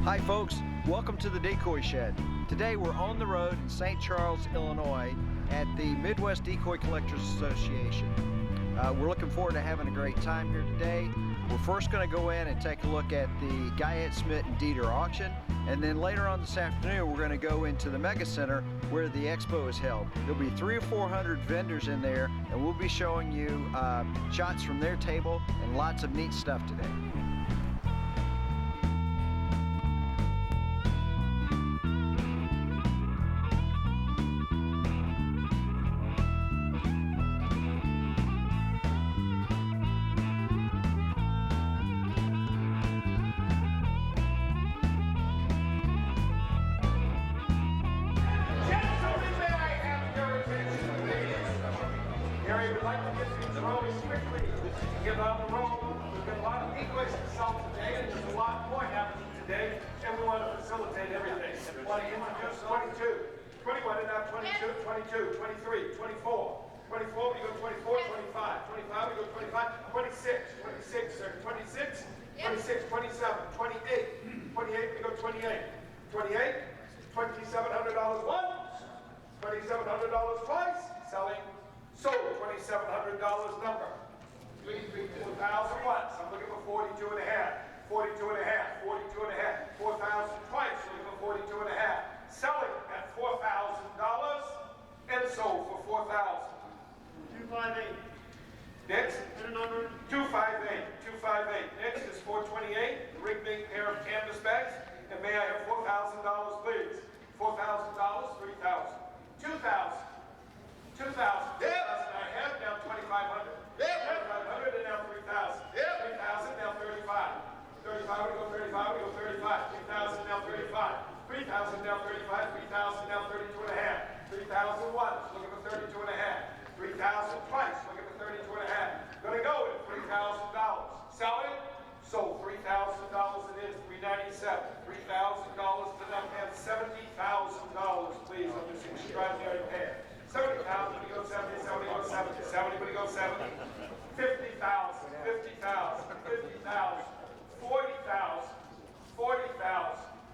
Hi folks, welcome to the Decoy Shed. Today we're on the road in St. Charles, Illinois at the Midwest Decoy Collectors Association. We're looking forward to having a great time here today. We're first going to go in and take a look at the Guyette Smith and Dieter auction, and then later on this afternoon we're going to go into the Mega Center where the Expo is held. There'll be 300 or 400 vendors in there, and we'll be showing you shots from their table and lots of neat stuff today. Get on the road. We've got a lot of decoys to sell today, and there's a lot more happening today, and we want to facilitate everything. We want to introduce 22, 21, and now 22, 22, 23, 24. 24, we go 24, 25. 25, we go 25, 26, 26, sir, 26, 26, 27, 28, 28, we go 28, 28, $2,700 once, $2,700 twice, selling, sold, $2,700 number. 4,000 once. I'm looking for 42 and a half, 42 and a half, 42 and a half, 4,000 twice. Looking for 42 and a half. Selling at $4,000 and sold for 4,000. 258. Next. Hit a number. 258. 258. Next is 428. The rig-made pair of canvas bags. And may I have $4,000, please? $4,000, 3,000, 2,000. 2,000. Yep. 2,000 I have, now 2,500. Yep. 2,500 and now 3,000. Yep. 3,000, now 35. 35, we go 35, we go 35. 3,000, now 35. 3,000, now 35. 3,000, now 32 and a half. 3,000 once, looking for 32 and a half. 3,000 twice, looking for 32 and a half. Gonna go with $3,000. Selling, sold $3,000 it is, $397. $3,000 to them, and $70,000, please, on this extraordinary pair. 70,000, we go 70, 70, go 70, 70, we go 70. 50,000, 50,000, 50,000, 40,000, 40,000,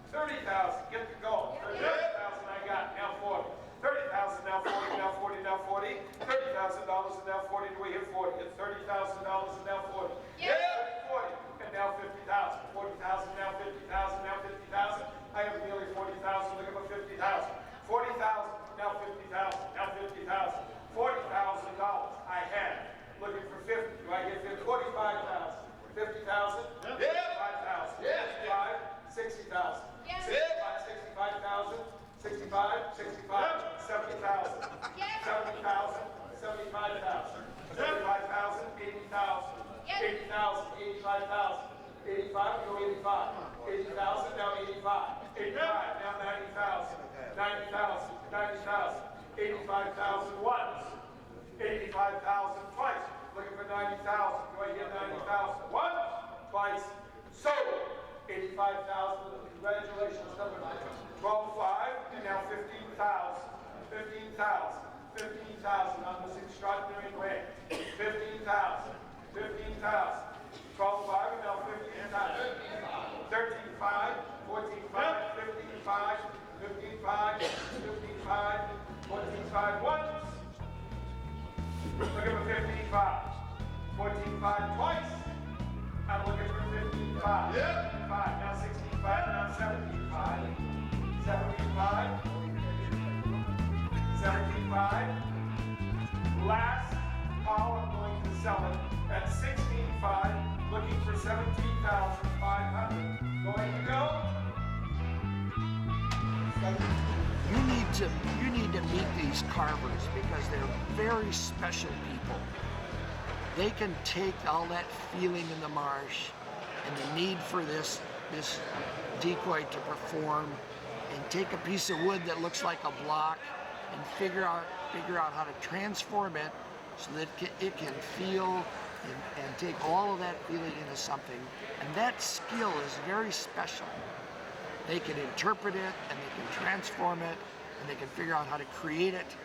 30,000, get the goal. 30,000 I got, now 40. 30,000, now 40, now 40, now 40. $30,000 and now 40, do we hit 40? Hit $30,000 and now 40. Yeah. 40, and now 50,000. 40,000, now 50,000, now 50,000. I have nearly 40,000, looking for 50,000. 40,000, now 50,000, now 50,000, $40,000 I had, looking for 50, do I get 50? 45,000, 50,000, 55,000, 55, 60,000, 65, 65,000, 65, 65, 70,000, 70,000, 75,000, 75,000, 80,000, 80,000, 85,000, 85, go 85. 80,000, now 85. 85, now 90,000. 90,000, 90,000. 85,000 once. 85,000 twice. Looking for 90,000. Do I get 90,000? Once, twice, sold. 85,000. Congratulations, number 12.5, and now 15,000. 15,000. 15,000 on this extraordinary grant. 15,000. 15,000. 12.5 and now 15,000. 13.5, 14.5, 15.5, 15.5, 15.5, 14.5 once. Looking for 15.5. 14.5 twice. I'm looking for 15.5. Yep. 5, now 16.5, now 17.5. 17.5. 17.5. Last call, I'm going to sell it at 16.5. Looking for 17,500. Going to go. You need to meet these carvers because they're very special people. They can take all that feeling in the marsh and the need for this decoy to perform and take a piece of wood that looks like a block and figure out how to transform it so that it can feel and take all of that feeling into something. And that skill is very special. They can interpret it and they can transform it and they can figure out how to create it.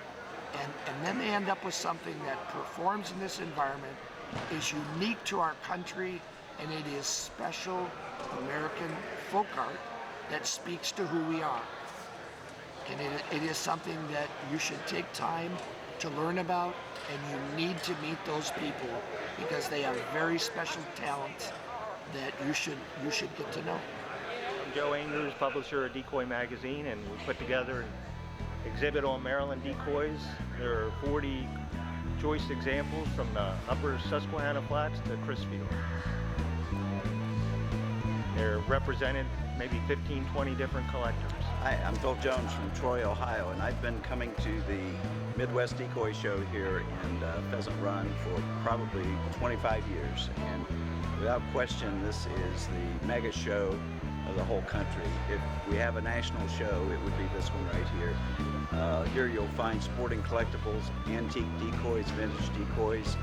And then they end up with something that performs in this environment, is unique to our country, and it is special American folk art that speaks to who we are. And it is something that you should take time to learn about, and you need to meet those people because they have very special talents that you should get to know. I'm Joe Andrews, publisher of Decoy magazine, and we put together an exhibit on Maryland decoys. There are 40 choice examples from the upper Susquehanna Flats to Crisfield. They're represented maybe 15, 20 different collectors. Hi, I'm Phil Jones from Troy, Ohio, and I've been coming to the Midwest Decoy Show here in Pheasant Run for probably 25 years. And without question, this is the mega show of the whole country. If we have a national show, it would be this one right here. Here you'll find sporting collectibles, antique decoys, vintage decoys,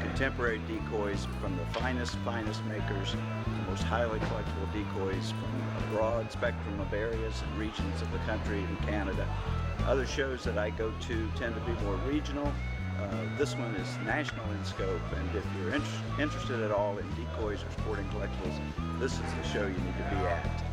contemporary decoys from the finest makers, the most highly collectible decoys from a broad spectrum of areas and regions of the country and Canada. Other shows that I go to tend to be more regional. This one is national in scope, and if you're interested at all in decoys or sporting collectibles, this is the show you need to be at.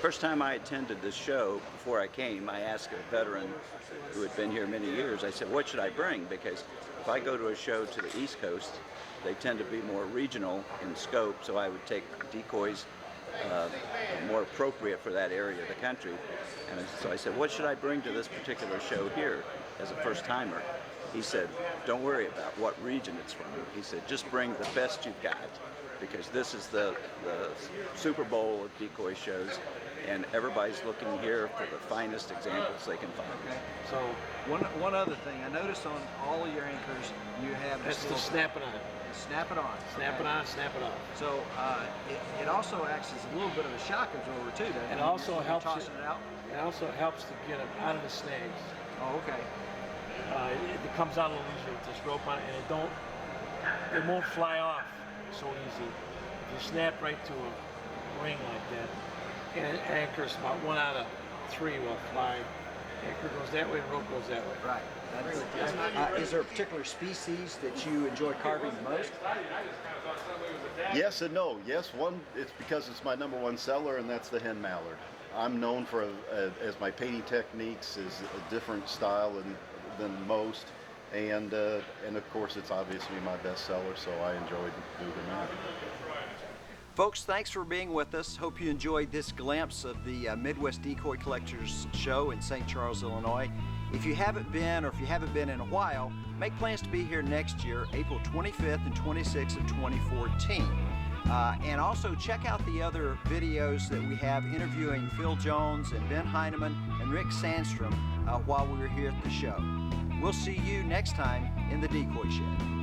First time I attended this show, before I came, I asked a veteran who had been here many years, I said, what should I bring? Because if I go to a show to the East Coast, they tend to be more regional in scope, so I would take decoys more appropriate for that area of the country. And so I said, what should I bring to this particular show here as a first-timer? He said, don't worry about what region it's from. He said, just bring the best you've got, because this is the Super Bowl of decoy shows, and everybody's looking here for the finest examples they can find. Okay. So one other thing, I noticed on all of your anchors you have That's this the little snap it on. snap it on. Snap okay? it on, snap it off. So it also acts as a little bit of a shock absorber too, doesn't it? It also When you're helps tossing it out. It also helps to get them out of the snags. Oh, okay. It comes out a little easier with this rope on it, and it won't fly off so easy. If you snap right to a ring like that, and it anchors about 1 out of 3 will fly. Anchor goes that way, rope goes that way. Right. Is there a particular species that you enjoy carving the most? Yes and no. Yes, one, it's because it's my #1 seller, and that's the hen mallard. I'm known for, as my painting techniques is a different style than most, and of course it's obviously my best seller, so I enjoyed doing that. Folks, thanks for being with us. Hope you enjoyed this glimpse of the Midwest Decoy Collectors Show in St. Charles, Illinois. If you haven't been, or if you haven't been in a while, make plans to be here next year, April 25th and 26th of 2014. And also check out the other videos that we have interviewing Phil Jones and Ben Heineman and Rick Sandstrom while we were here at the show. We'll see you next time in the Decoy Shed.